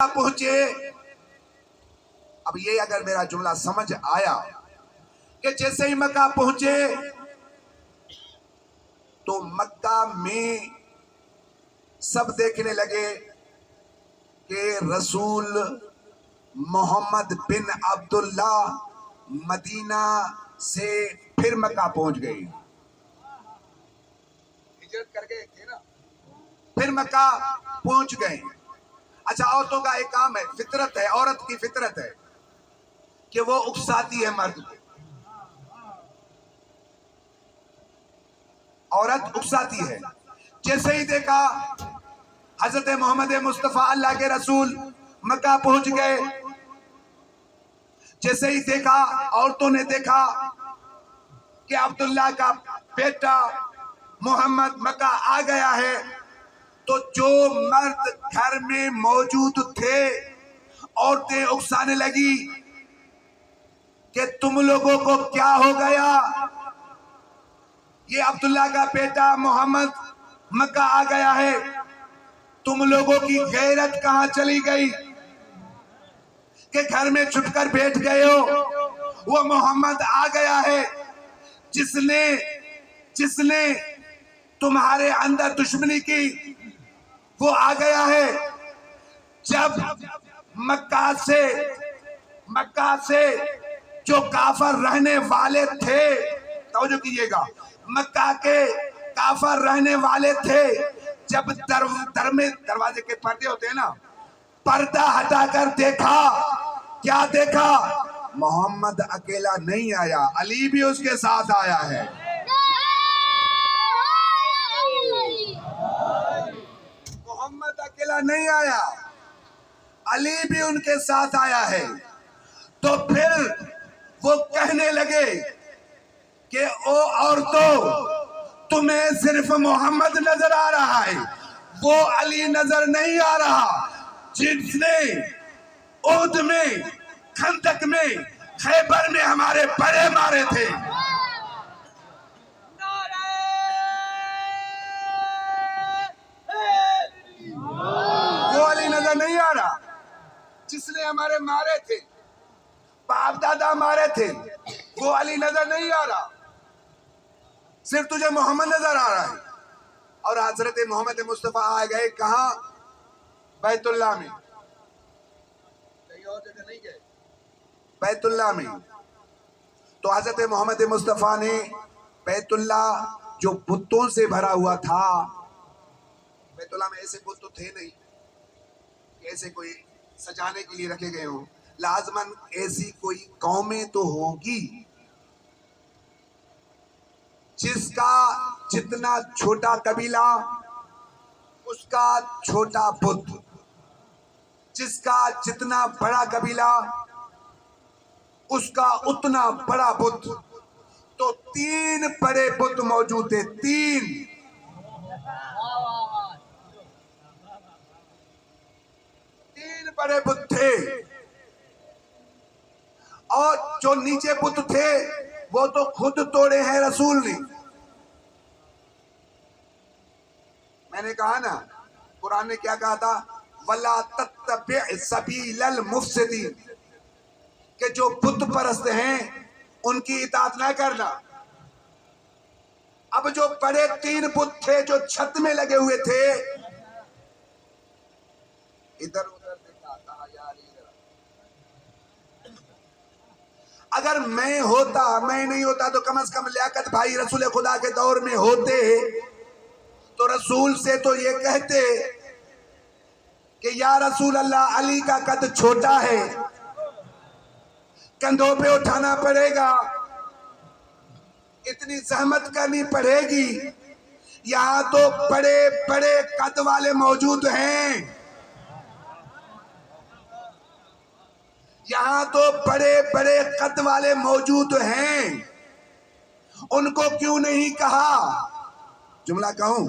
پہنچے. اب یہ اگر میرا جملہ سمجھ آیا کہ جیسے ہی مکہ پہنچے تو مکہ میں سب دیکھنے لگے کہ رسول محمد بن عبداللہ مدینہ سے پھر مکہ پہنچ گئی. ہجرت کر گئے تھے نا, پھر مکہ پہنچ گئے. اچھا, عورتوں کا ایک کام ہے, فطرت ہے, عورت کی فطرت ہے کہ وہ اکساتی ہے مرد کو. عورت اکساتی ہے. جیسے ہی دیکھا حضرت محمد مصطفیٰ اللہ کے رسول مکہ پہنچ گئے, جیسے ہی دیکھا عورتوں نے دیکھا کہ عبداللہ کا بیٹا محمد مکہ آ گیا ہے, تو جو مرد گھر میں موجود تھے عورتیں اکسانے لگی کہ تم لوگوں کو کیا ہو گیا, یہ عبداللہ کا بیٹا محمد مکہ آ گیا ہے, تم لوگوں کی غیرت کہاں چلی گئی کہ گھر میں چھپ کر بیٹھ گئے ہو. وہ محمد آ گیا ہے جس نے تمہارے اندر دشمنی کی, وہ آ گیا ہے. جب مکہ سے جو کافر رہنے والے تھے, توجہ کیجئے گا, مکہ کے کافر رہنے والے تھے, جب دروازے کے پردے ہوتے ہیں نا, پردہ ہٹا کر دیکھا, کیا دیکھا, محمد اکیلا نہیں آیا, علی بھی اس کے ساتھ آیا ہے. محمد اکیلا نہیں آیا, علی بھی ان کے ساتھ آیا ہے. تو پھر وہ کہنے لگے کہ او عورتوں, تمہیں صرف محمد نظر آ رہا ہے, وہ علی نظر نہیں آ رہا جس نے احد میں, خندق میں, خیبر میں ہمارے پڑے مارے تھے. وہ علی نظر نہیں آ رہا جس نے ہمارے مارے تھے, باپ دادا مارے تھے, وہ علی نظر نہیں آ رہا, صرف تجھے محمد نظر آ رہا ہے. اور حضرت محمد مصطفیٰ آ گئے کہاں, بیت اللہ میں, کہیں اور جگہ نہیں گئے, بیت اللہ میں. تو حضرت محمد مصطفیٰ نے بیت اللہ جو بتوں سے بھرا ہوا تھا, بیت اللہ میں ایسے بت تو تھے نہیں کہ ایسے کوئی سجانے کے لیے رکھے گئے ہوں, لازماً ایسی کوئی قومیں تو ہوگی جس کا جتنا چھوٹا قبیلہ اس کا چھوٹا بت, جس کا جتنا بڑا قبیلہ اس کا اتنا بڑا بت. تو 3 بڑے بت موجود تھے, 3 بڑے بت تھے, اور جو نیچے بت تھے وہ تو خود توڑے ہیں رسول نے. میں نے کہا نا, قرآن نے کیا کہا تھا, وَلَا تَتَّبِعْ سَبِيلَ الْمُفْسِدِينَ, کہ جو بت پرست ہیں ان کی اطاعت نہ کرنا. اب جو بڑے 3 بت تھے جو چھت میں لگے ہوئے تھے, ادھر ادھر دیکھا, کہا یار ادھر, اگر میں نہیں ہوتا تو کم از کم لیاقت بھائی رسول خدا کے دور میں ہوتے تو رسول سے تو یہ کہتے کہ یا رسول اللہ, علی کا قد چھوٹا ہے, کندھوں پہ اٹھانا پڑے گا, اتنی زحمت کرنی پڑے گی, یہاں تو بڑے بڑے قد والے موجود ہیں, یہاں تو بڑے بڑے قد والے موجود ہیں, ان کو کیوں نہیں کہا, جملہ کہوں,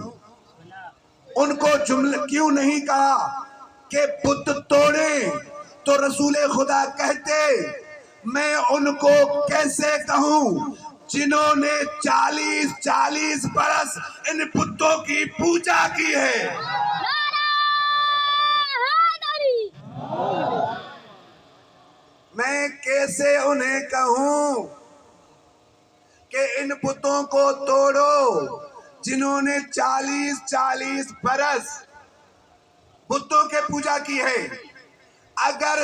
ان کو کیوں نہیں کہا کہ بت توڑیں, تو رسول خدا کہتے میں ان کو کیسے کہوں جنہوں نے 40 برس ان بتوں کی پوجا کی ہے. کیسے انہیں کہوں کہ ان بتوں کو توڑو جنہوں نے 40 برس بتوں کے پوجا کی ہے. اگر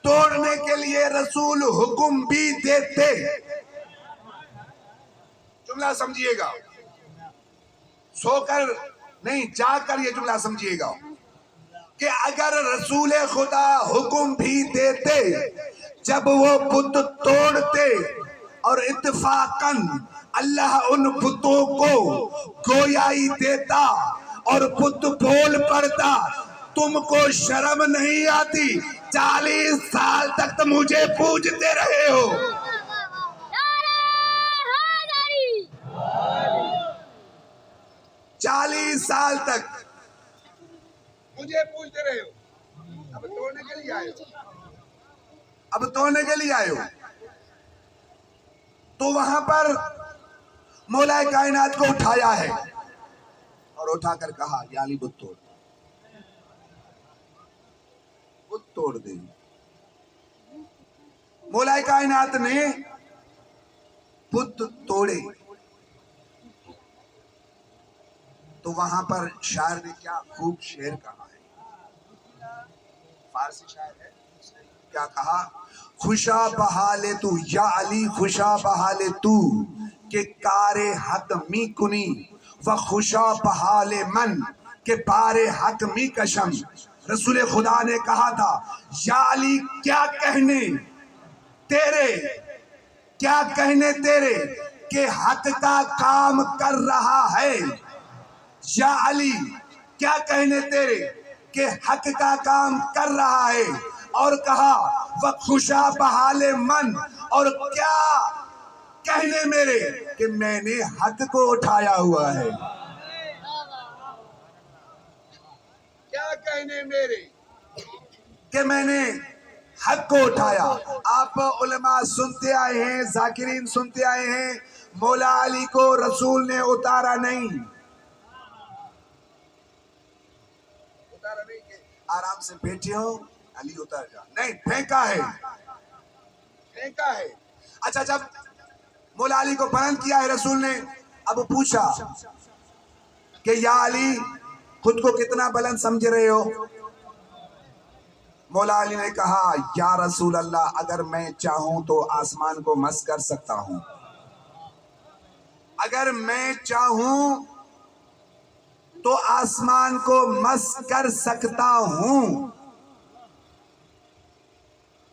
توڑنے کے لیے رسول حکم بھی دیتے، جملہ سمجھیے گا، سو کر نہیں جا کر یہ جملہ سمجھیے گا، کہ اگر رسول خدا حکم بھی دیتے، جب وہ بت توڑتے اور اتفاقاً اللہ ان بتوں کو گویائی دیتا اور بت بول پڑتا، تم کو شرم نہیں آتی؟ 40 سال تک تو مجھے پوجتے رہے ہو. 40 سال تک مجھے پوچھتے رہے ہو، اب توڑنے کے لیے آئے ہو، اب توڑنے کے لیے آئے ہو. تو وہاں پر مولا کائنات کو اٹھایا ہے اور اٹھا کر کہا یا علی بت توڑ، بت توڑ دے. مولا کائنات نے بت توڑے. تو وہاں پر شاعر نے کیا خوب شعر کہا ہے، فارسی شاعر ہے، کیا کہا؟ خوشا بحال تو یا علی، خوشا بحال تو کہ کار حق می کنی، و خوشا بحال من کہ بار حق می کشم. رسول خدا نے کہا تھا یا علی کیا کہنے تیرے، کیا کہنے تیرے کہ حق کا کام کر رہا ہے. یا علی کیا کہنے تیرے کہ حق کا کام کر رہا ہے. اور کہا وَخُشَا بَحَالِ من، اور کیا کہنے میرے کہ میں نے حق کو اٹھایا ہوا ہے. کیا کہنے میرے کہ میں نے حق کو اٹھایا. آپ علماء سنتے آئے ہیں، ذاکرین سنتے آئے ہیں، مولا علی کو رسول نے اتارا نہیں. اتارا نہیں کہ آرام سے بیٹھے ہو علی اتار جا، نہیں، پھینکا ہے، پھینکا ہے. اچھا جب مولا علی کو بلند کیا ہے رسول نے، اب پوچھا کہ یا علی خود کو کتنا بلند سمجھ رہے ہو؟ مولا علی نے کہا یا رسول اللہ اگر میں چاہوں تو آسمان کو مس کر سکتا ہوں، اگر میں چاہوں تو آسمان کو مس کر سکتا ہوں.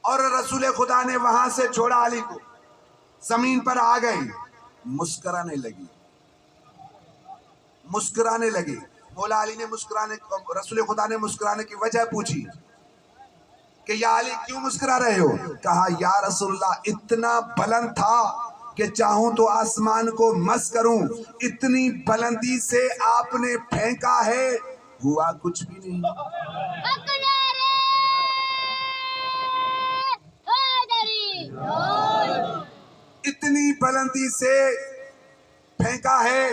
اور رسول خدا نے وہاں سے چھوڑا علی کو، زمین پر آ گئے، مسکرانے لگی، مسکرانے لگے. مولا علی نے رسول خدا نے مسکرانے کی وجہ پوچھی کہ یا علی کیوں مسکرا رہے ہو؟ کہا یا رسول اللہ اتنا بلند تھا کہ چاہوں تو آسمان کو مس کروں، اتنی بلندی سے آپ نے پھینکا ہے، ہوا کچھ بھی نہیں. اتنی بلندی سے پھینکا ہے،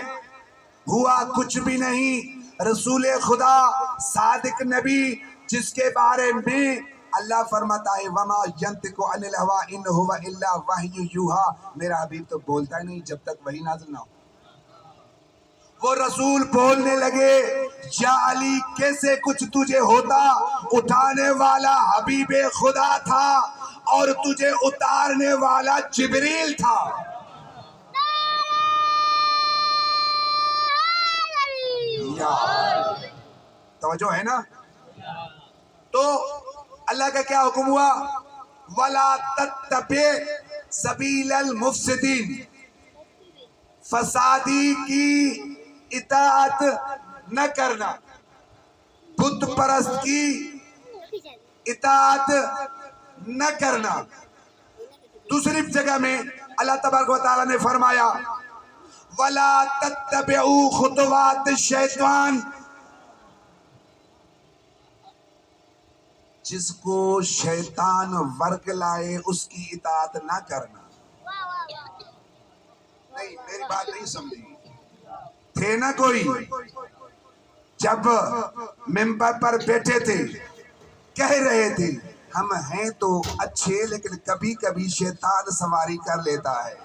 ہوا کچھ بھی نہیں. رسول خدا صادق نبی جس کے بارے میں اللہ فرماتا ہے وَمَا يَنْتِقُ عَنِ الْهَوَىٰ إِنْ هُوَ إِلَّا وَحْيٌ يُوحَىٰ، میرا حبیب تو بولتا ہی نہیں جب تک وحی نازل نہ ہو. وہ رسول بولنے لگے یا علی کیسے کچھ تجھے ہوتا، اٹھانے والا حبیب خدا تھا اور تجھے اتارنے والا جبریل تھا. توجہ ہے نا؟ تو اللہ کا کیا حکم ہوا؟ وَلَا تَتَّبِعْ سَبِيلَ الْمُفْسِدِينَ، فسادی کی اطاعت نہ کرنا، بت پرست کی اطاعت نہ کرنا. دوسری جگہ میں اللہ تبارک و تعالیٰ نے فرمایا وَلَا تَتَّبِعُوا خُطُوَاتِ الشَّيْطَانِ، جس کو شیطان ورگ لائے اس کی اطاعت نہ کرنا. نہیں میری بات نہیں سمجھی تھے نا کوئی جب ممبر پر بیٹھے تھے کہہ رہے تھے ہم ہیں تو اچھے لیکن کبھی کبھی شیطان سواری کر لیتا ہے.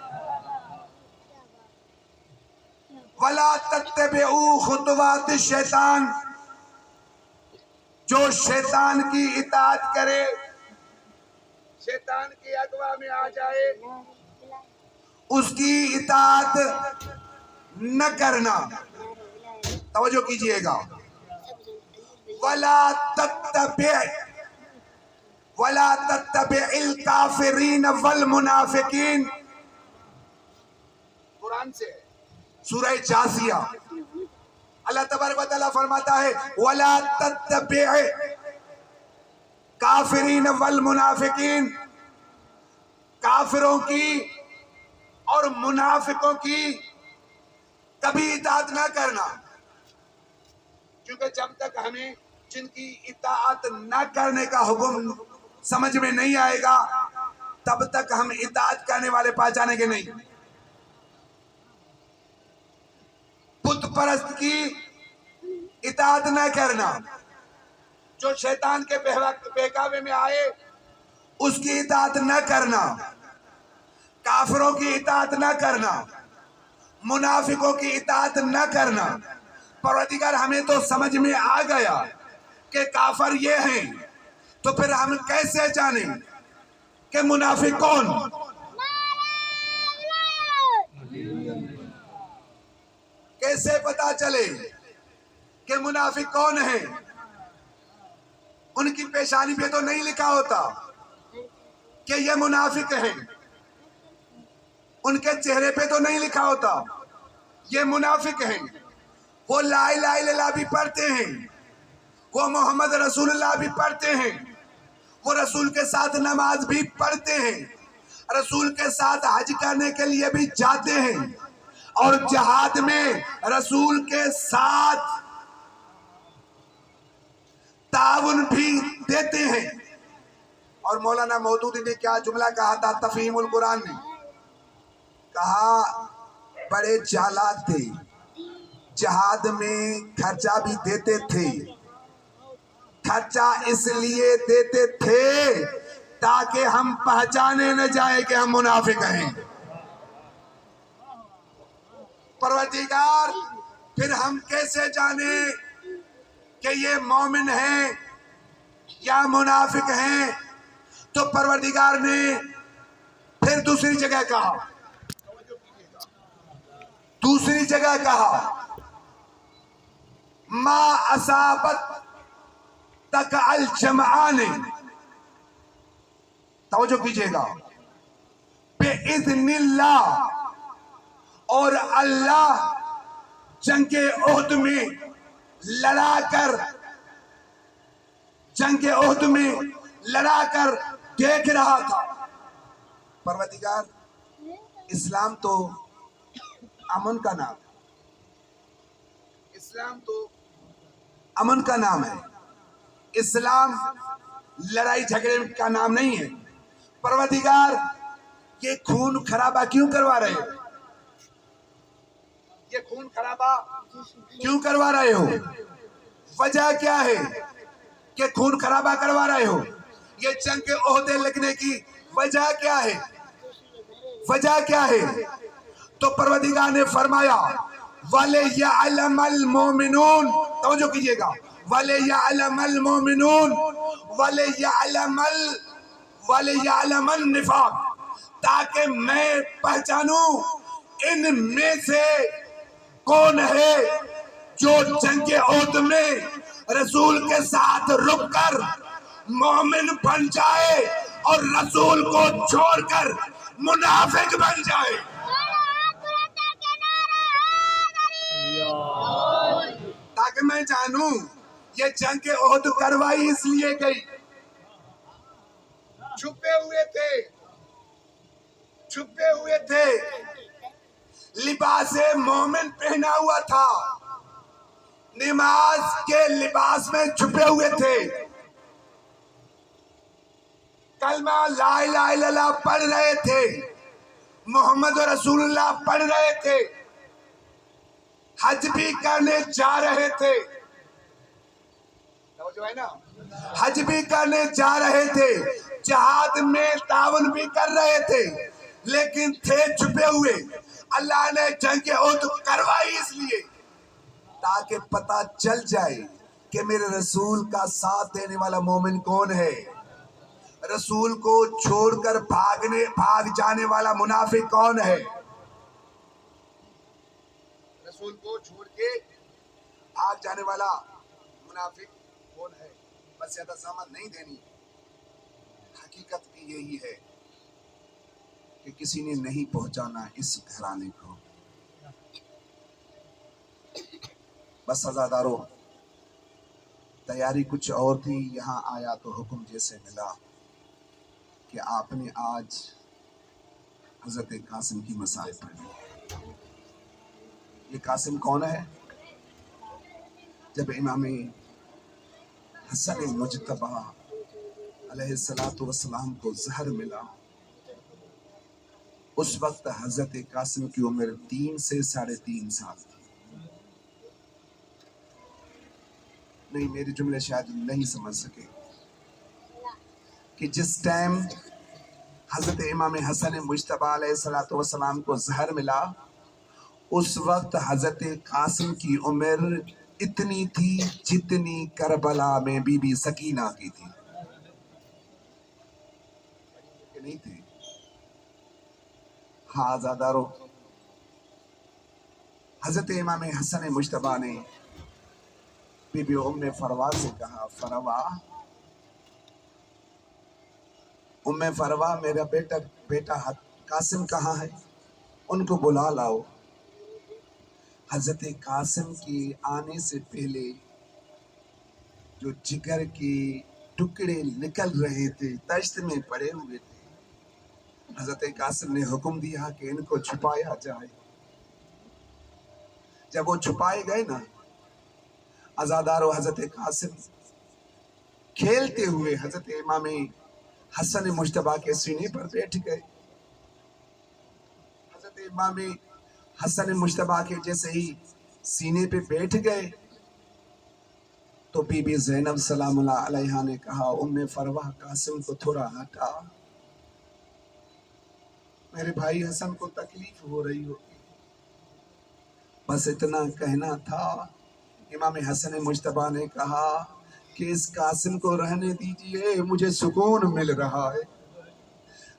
وَلَا تَتَّبِعُوا خُطُوَاتِ الشَّيْطَانِ، جو شیطان کی اطاعت کرے، شیطان کی اغوا میں آ جائے، اس کی اطاعت نہ کرنا. توجہ کیجئے گا. وَلَا تَتَّبِعِ الْكَافِرِينَ وَالْمُنَافِقِينَ، قرآن سے سورہ جاثیہ. اللہ تبارک و تعالیٰ فرماتا ہے وَلَا تَتَّبِعِ کافرین والمنافقین، کافروں کی اور منافقوں کی کبھی اطاعت نہ کرنا. کیونکہ جب تک ہمیں جن کی اطاعت نہ کرنے کا حکم سمجھ میں نہیں آئے گا تب تک ہم اطاعت کرنے والے پہچانے گے نہیں. بت پرست کی اطاعت نہ کرنا، جو شیطان کے بہکاوے میں آئے اس کی اطاعت نہ کرنا، کافروں کی اطاعت نہ کرنا، منافقوں کی اطاعت نہ کرنا. پروردگار ہمیں تو سمجھ میں آ گیا کہ کافر یہ ہیں، تو پھر ہم کیسے جانیں کہ منافق کون؟ کیسے پتا چلے کہ منافق کون ہیں؟ ان کی پیشانی پہ تو نہیں لکھا ہوتا کہ یہ منافق ہیں، ان کے چہرے پہ تو نہیں لکھا ہوتا یہ منافق ہیں. وہ لا الہ الا اللہ بھی پڑھتے ہیں، وہ محمد رسول اللہ بھی پڑھتے ہیں، وہ رسول کے ساتھ نماز بھی پڑھتے ہیں، رسول کے ساتھ حج کرنے کے لیے بھی جاتے ہیں، اور جہاد میں رسول کے ساتھ تعاون بھی دیتے ہیں. اور مولانا مودودی نے کیا جملہ کہا تھا تفہیم القرآن میں؟ کہا بڑے چالاک تھے، جہاد میں خرچہ بھی دیتے تھے. خرچہ اس لیے دیتے تھے تاکہ ہم پہچانے نہ جائیں کہ ہم منافق ہیں. پروردگار پھر ہم کیسے جانیں کہ یہ مومن ہیں یا منافق ہیں؟ تو پروردگار نے پھر دوسری جگہ کہا، دوسری جگہ کہا ما اصابت تک الجمعان، توجہ کیجئے گا، بِإِذْنِ اللہ، اور اللہ جنگ احد میں لڑا کر، جنگ احد میں لڑا کر دیکھ رہا تھا. پروردگار اسلام تو امن کا نام ہے، اسلام تو امن کا نام ہے، اسلام لڑائی جھگڑے کا نام نہیں ہے. پروردگار یہ خون خرابہ کیوں کروا رہے ہو؟ یہ خون خرابہ کیوں کروا رہے ہو؟ وجہ کیا ہے کہ خون خرابہ کروا رہے ہو؟ یہ جنگ کے عہدے لگنے کی وجہ کیا ہے؟ وجہ کیا ہے؟ تو پروردگار نے فرمایا وَلِيَعْلَمَ الْمُؤْمِنُونَ، توجہ کیجئے گا، وَلِيَعْلَمَ الْمُؤْمِنُونَ وَلِيَعْلَمَ النِّفَاقَ، تاکہ میں پہچانوں ان میں سے کون ہے جو جنگ عہد میں رسول کے ساتھ رک کر مومن بن جائے اور رسول کو چھوڑ کر منافق بن جائے. تاکہ میں جانوں یہ جنگ عہد کروائی اس لیے گئی. چھپے ہوئے تھے، لباس مومن پہنا ہوا تھا، نماز کے لباس میں چھپے ہوئے تھے، کلمہ لا الہ الا اللہ پڑھ رہے تھے، محمد رسول اللہ پڑھ رہے تھے، حج بھی کرنے جا رہے تھے. توجہ ہے نا؟ حج بھی کرنے جا رہے تھے، جہاد میں تعاون بھی کر رہے تھے، لیکن تھے چھپے ہوئے۔ اللہ نے جنگ احد کروائی اس لیے تاکہ پتہ چل جائے کہ میرے رسول کا ساتھ دینے والا مومن کون ہے، رسول کو چھوڑ کر بھاگ جانے والا منافق کون ہے، رسول کو چھوڑ کے بھاگ جانے والا منافق کون ہے۔ بس زیادہ زحمت نہیں دینی، حقیقت بھی یہی ہے کہ کسی نے نہیں پہنچانا اس گھرانے کو۔ بس عزادارو، تیاری کچھ اور تھی، یہاں آیا تو حکم جیسے ملا کہ آپ نے آج حضرت قاسم کی مسائل پڑھی۔ یہ قاسم کون ہے؟ جب امام حسن مجتبی علیہ السلام کو زہر ملا، اس وقت حضرت قاسم کی عمر 3 سے 3.5 سال تھی۔ نہیں، میرے جملے شاید نہیں سمجھ سکے کہ جس ٹائم حضرت امام حسن مجتبی علیہ السلام کو زہر ملا، اس وقت حضرت قاسم کی عمر اتنی تھی جتنی کربلا میں بی بی سکینہ کی تھی، کہ نہیں تھی؟ ہاں عزادارو، حضرت امام حسن مجتبی نے بی بی ام فروا سے کہا، فروا میرا بیٹا قاسم کہاں ہے؟ ان کو بلا لاؤ۔ حضرت قاسم کے آنے سے پہلے جو جگر کے ٹکڑے نکل رہے تھے، تشت میں پڑے ہوئے تھے، حضرت قاسم نے حکم دیا کہ ان کو چھپایا جائے۔ جب وہ چھپائے گئے نا عزادارو، حضرت قاسم کھیلتے ہوئے حضرت امام حسن مجتبی کے سینے پر بیٹھ گئے۔ حضرت امام حسن مجتبی کے جیسے ہی سینے پہ بیٹھ گئے تو بی بی زینب سلام اللہ علیہا نے کہا، ام فروا، قاسم کو تھوڑا ہٹا، میرے بھائی حسن کو تکلیف ہو رہی ہوگی۔ بس اتنا کہنا تھا۔ امام حسن مجتبی نے کہا کہ اس قاسم کو رہنے دیجئے، مجھے سکون مل رہا ہے۔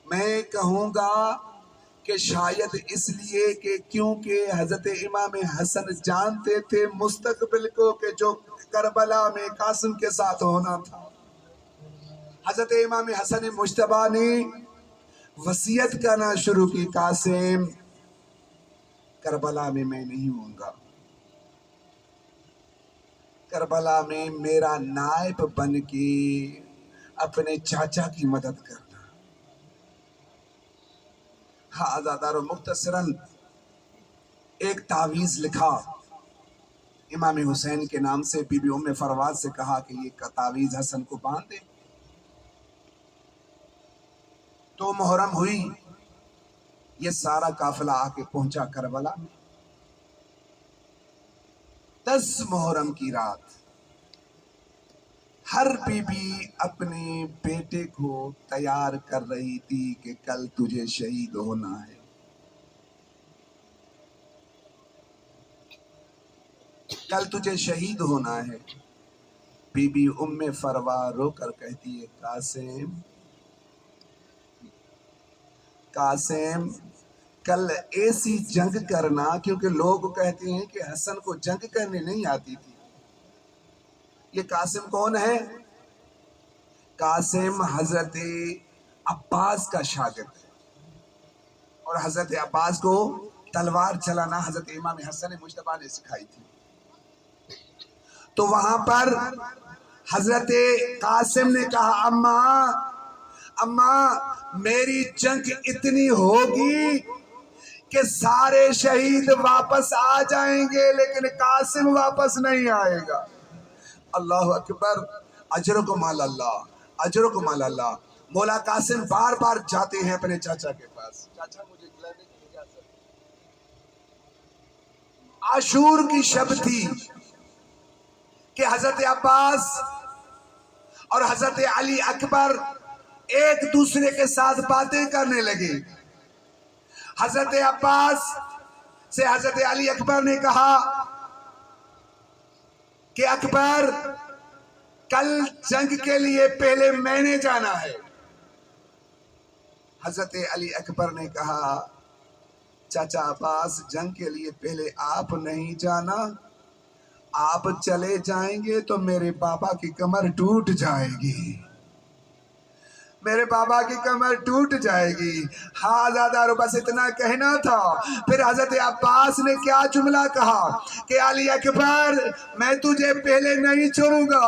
میں کہوں گا کہ شاید اس لیے کہ کیونکہ حضرت امام حسن جانتے تھے مستقبل کو کہ جو کربلا میں قاسم کے ساتھ ہونا تھا۔ حضرت امام حسن مجتبی نے وصیت کرنا شروع کی، قاسم کربلا میں میں نہیں ہوں گا، کربلا میں میرا نائب بن کے اپنے چاچا کی مدد کرنا۔ ہاں عزادارو، مختصراً ایک تعویذ لکھا امام حسین کے نام سے، بی بی ام فروات سے کہا کہ یہ تعویذ حسن کو باندھ دے۔ تو محرم ہوئی، یہ سارا قافلہ آ کے پہنچا کربلا میں۔ 10 محرم کی رات ہر بی بی اپنے بیٹے کو تیار کر رہی تھی کہ کل تجھے شہید ہونا ہے۔ کل تجھے شہید ہونا ہے۔ بی بی ام فروا رو کر کہتی ہے، قاسم کل ایسی جنگ کرنا، کیونکہ لوگ کہتے ہیں کہ حسن کو جنگ کرنے نہیں آتی تھی۔ یہ قاسم کون ہے؟ قاسم حضرت عباس کا شاگرد ہے، اور حضرت عباس کو تلوار چلانا حضرت امام حسن مجتبی نے سکھائی تھی۔ تو وہاں پر حضرت قاسم نے کہا، اماں میری جنگ اتنی ہوگی کہ سارے شہید واپس آ جائیں گے لیکن قاسم واپس نہیں آئے گا۔ اللہ اکبر، اجرکم علی اللہ، اجرکم علی اللہ۔ مولا قاسم بار بار جاتے ہیں اپنے چاچا کے پاس، چاچا مجھے لینے کی اجازت۔ عاشور کی شب تھی کہ حضرت عباس اور حضرت علی اکبر ایک دوسرے کے ساتھ باتیں کرنے لگے۔ حضرت عباس سے حضرت علی اکبر نے کہا کہ اکبر کل جنگ کے لیے پہلے میں نے جانا ہے۔ حضرت علی اکبر نے کہا چاچا عباس جنگ کے لیے پہلے آپ نہیں جانا، آپ چلے جائیں گے تو میرے بابا کی کمر ٹوٹ جائے گی، میرے بابا کی کمر ٹوٹ جائے گی۔ ہاں زیادہ بس اتنا کہنا تھا۔ پھر حضرت عباس نے کیا جملہ کہا کہ علی اکبر میں تجھے پہلے نہیں چھوڑوں گا،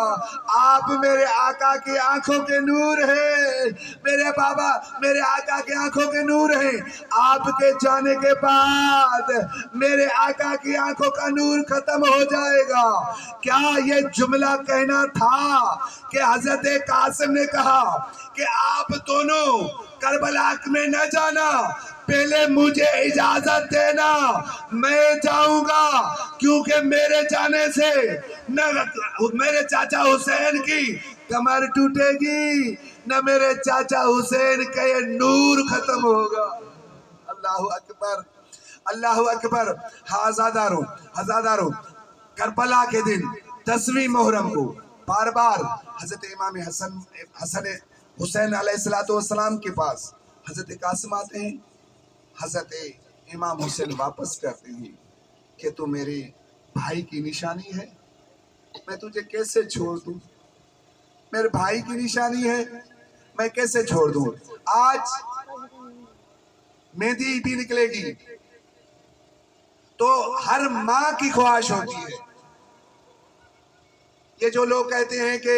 آپ میرے آقا کی آنکھوں کے نور ہیں، میرے بابا میرے آقا کی آنکھوں کے نور ہیں، آپ کے جانے کے بعد میرے آقا کی آنکھوں کا نور ختم ہو جائے گا۔ کیا یہ جملہ کہنا تھا کہ حضرت قاسم نے کہا کہ آپ دونوں کربلا میں نہ جانا، پہلے مجھے اجازت دینا، میں جاؤں گا، کیونکہ میرے جانے سے نہ میرے چاچا حسین کی کمر ٹوٹے گی، نہ میرے چاچا حسین کا یہ نور ختم ہوگا۔ اللہ اکبر، اللہ اکبر۔ ہزادارو کربلا کے دن 10ویں محرم کو بار بار حضرت امام حسن حسین علیہ السلام کے پاس حضرت قاسم آتے ہیں، حضرت امام حسین واپس کرتے ہیں کہ تو میرے بھائی کی نشانی ہے، میں تجھے کیسے چھوڑ دوں، میرے بھائی کی نشانی ہے میں کیسے چھوڑ دوں۔ آج مہندی بھی نکلے گی تو ہر ماں کی خواہش ہوتی ہے، یہ جو لوگ کہتے ہیں کہ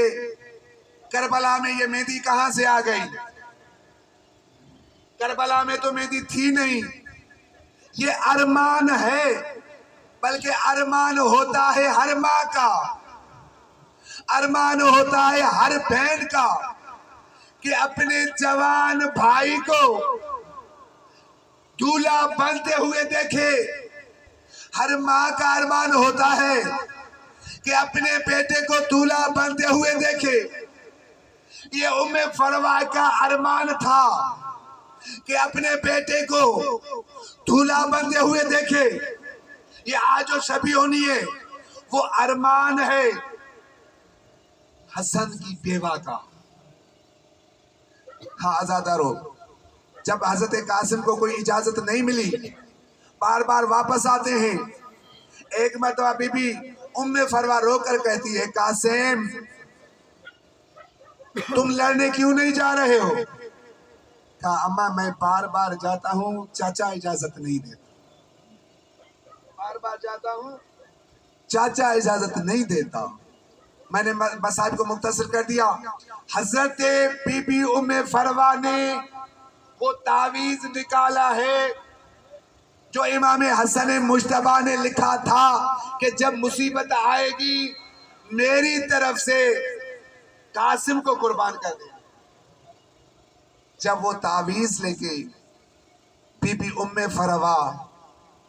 کربلا میں یہ مہندی کہاں سے آ گئی، کربلا میں تو مہندی تھی نہیں، یہ ارمان ہے، بلکہ ارمان ہوتا ہے ہر ماں کا، ارمان ہوتا ہے ہر بہن کا کہ اپنے جوان بھائی کو دولہا بنتے ہوئے دیکھے۔ ہر ماں کا ارمان ہوتا ہے کہ اپنے بیٹے کو دولہا بنتے ہوئے دیکھے۔ یہ ام فروا کا ارمان تھا کہ اپنے بیٹے کو دولہا بنتے ہوئے دیکھے۔ یہ آج جو شبی ہونی ہے وہ ارمان ہے حسن کی بیوہ کا۔ ہاں آزادارو، جب حضرت قاسم کو کوئی اجازت نہیں ملی، بار بار واپس آتے ہیں، ایک مرتبہ بی بی ام فروا رو کر کہتی ہے قاسم تم لڑنے کیوں نہیں جا رہے ہو؟ کہا اماں میں بار بار جاتا ہوں، چاچا اجازت نہیں دیتا، بار بار جاتا ہوں چاچا اجازت نہیں دیتا۔ میں نے مصائب کو مختصر کر دیا۔ حضرت بی بی ام فروا نے وہ تعویذ نکالا ہے جو امام حسن مجتبیٰ نے لکھا تھا کہ جب مصیبت آئے گی میری طرف سے قاسم کو قربان کر دے۔ جب وہ تعویذ لے کے بی بی ام فروا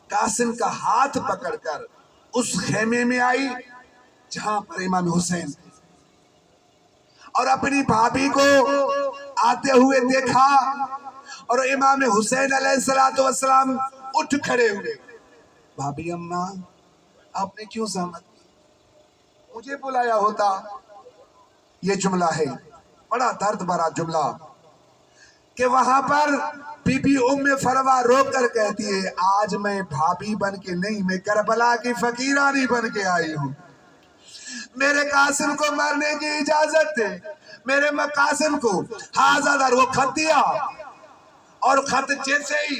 قاسم کا ہاتھ پکڑ کر اس خیمے میں آئی جہاں پر امام حسین تھے، اور اپنی بھابھی کو آتے ہوئے دیکھا، اور امام حسین علیہ السلام اٹھ کھڑے ہوئے۔ بھابھی اماں آپ نے کیوں زحمت کی، مجھے بلایا ہوتا۔ یہ جملہ ہے بڑا درد بھرا جملہ کہ وہاں پر بی بی ام فروا رو کر کہتی ہے آج میں بھابھی بن کے نہیں، میں کربلا کی فقیرانی بن کے آئی ہوں، میرے قاسم کو مرنے کی اجازت دے، میرے قاسم کو۔ ہاں وہ خط دیا، اور خط جیسے ہی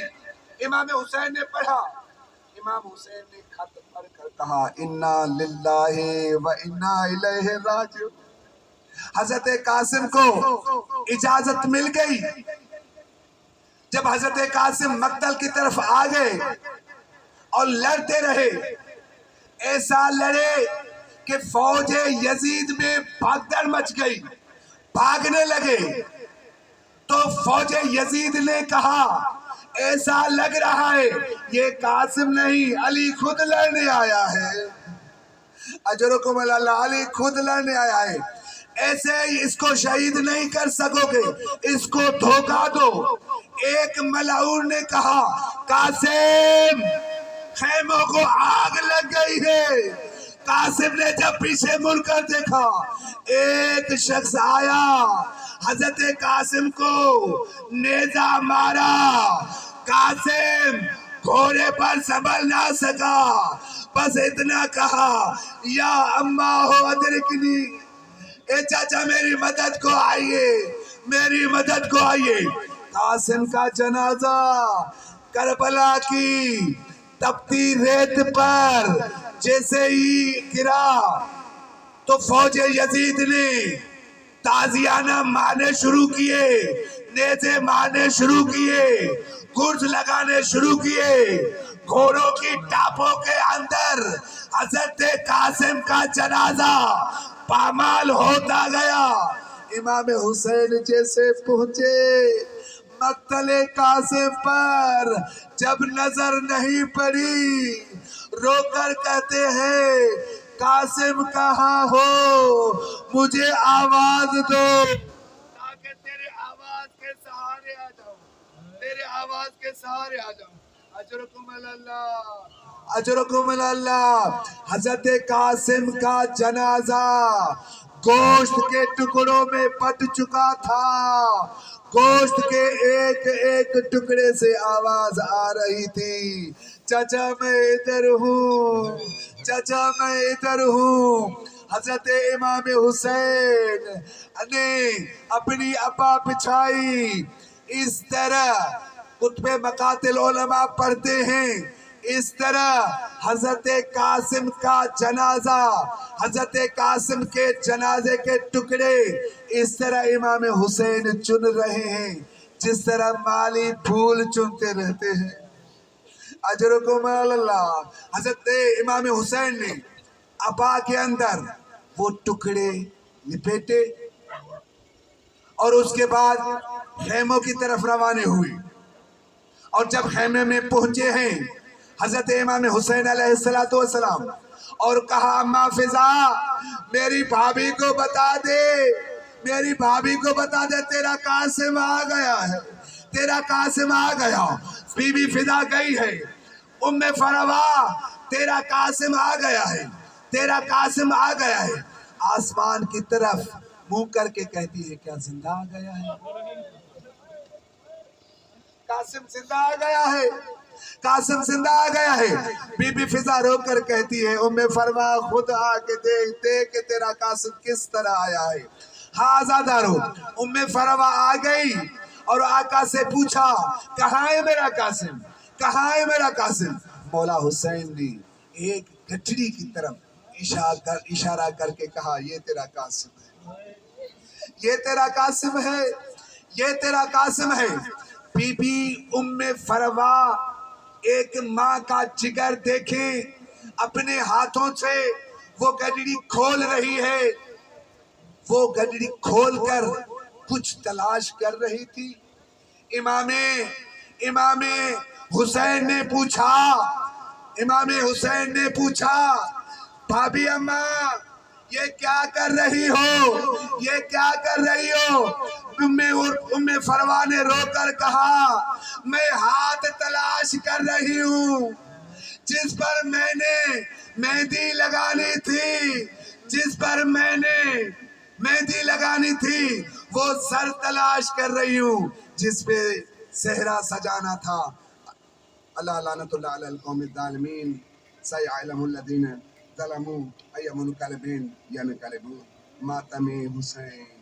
امام حسین نے پڑھا، امام حسین نے خط پڑھ کر کہا انا للہ و انا الیہ راجعون۔ حضرت قاسم کو اجازت مل گئی۔ جب حضرت قاسم مقتل کی طرف آ گئے اور لڑتے رہے، ایسا لڑے کہ فوج یزید میں بھگدڑ مچ گئی، بھاگنے لگے، تو فوج یزید نے کہا ایسا لگ رہا ہے یہ قاسم نہیں علی خود لڑنے آیا ہے، اجرکم اللہ، علی خود لڑنے آیا ہے۔ ایسے ہی اس کو شہید نہیں کر سکو گے، اس کو دھوکہ دو۔ ایک ملعون نے کہا قاسم خیموں کو آگ لگ گئی ہے۔ قاسم نے جب پیچھے مڑ کر دیکھا، ایک شخص آیا، حضرت قاسم کو نیزہ مارا۔ قاسم گھوڑے پر سنبھل نہ سکا، بس اتنا کہا یا اماں ہو ادرکنی، اے چاچا میری مدد کو آئیے، میری مدد کو آئیے۔ قاسم کا جنازہ کربلا کی تپتی ریت پر جیسے ہی گرا تو فوج یزید نے تازیانہ مارنے شروع کیے، نیزے مارنے شروع کیے، گرز لگانے شروع کیے۔ گھوڑوں کی ٹاپوں کے اندر حضرت قاسم کا جنازہ پامال ہوتا گیا۔ امام حسین جیسے پہنچے مقتل قاسم پر، جب نظر نہیں پڑی رو کر کہتے ہیں قاسم کہاں ہو، مجھے آواز دو تاکہ تیرے آواز کے سہارے آ جاؤں، تیرے آواز کے سہارے آ جاؤں۔ اجرکم اللہ، اجرکم اللہ۔ حضرت قاسم کا جنازہ گوشت کے ٹکڑوں میں پٹ چکا تھا، گوشت کے ایک ایک ٹکڑے سے آواز آ رہی تھی، چچا میں ادھر ہوں، چچا میں ادھر ہوں۔ حضرت امام حسین نے اپنی ابا بچھائی، اس طرح خطبہ مقاتل علماء پڑھتے ہیں، اس طرح حضرت قاسم کا جنازہ، حضرت قاسم کے جنازے کے ٹکڑے اس طرح امام حسین چن رہے ہیں جس طرح مالی پھول چنتے رہتے ہیں۔ اجرکم اللہ۔ حضرت امام حسین نے ابا کے اندر وہ ٹکڑے لپیٹے اور اس کے بعد خیموں کی طرف روانے ہوئے، اور جب خیمے میں پہنچے ہیں حضرت امام حسین علیہ السلام اور کہا اماں فضا میری بھابھی کو بتا دے، میری بھابھی کو بتا دے تیرا قاسم آ گیا ہے، تیرا قاسم آ گیا۔ بی بی فضا گئی ہے، ام فروا تیرا قاسم آ گیا ہے، تیرا قاسم آ گیا ہے۔ آسمان کی طرف منہ کر کے کہتی ہے کیا زندہ آ گیا ہے؟ قاسم زندہ آ گیا ہے، قاسم زندہ آ گیا ہے۔ بی بی فضا رو کر کہتی ہے ام فروا خود آ کے دیکھتے کہ تیرا قاسم کس طرح آیا ہے۔ ہاں آزادارو، ام فروا آ گئی اور آقا سے پوچھا کہاں ہے میرا قاسم، کہاں ہے میرا قاسم؟ مولا حسین نے ایک گٹھڑی کی طرف اشارہ کر کے کہا یہ تیرا قاسم ہے، یہ تیرا قاسم ہے، یہ تیرا قاسم ہے۔ بی بی ام فروا ایک ماں کا جگر دیکھیں، اپنے ہاتھوں سے وہ گڈڑی کھول رہی ہے، وہ گڈڑی کھول کر کچھ تلاش کر رہی تھی۔ امام حسین نے پوچھا، امام حسین نے پوچھا بھابھی اماں یہ کیا کر رہی ہو، یہ کیا کر رہی ہو؟ ام فروا نے رو کر کہا میں ہاتھ تلاش کر رہی ہوں جس پر میں نے مہندی لگانی تھی، جس پر میں نے مہندی لگانی تھی، وہ سر تلاش کر رہی ہوں جس پہ صحرا سجانا تھا۔ اللہ لعنت اللہ علی القوم الظالمین، سیعلم الذین ظلموا ای منقلب ینقلبون۔ ماتم حسین۔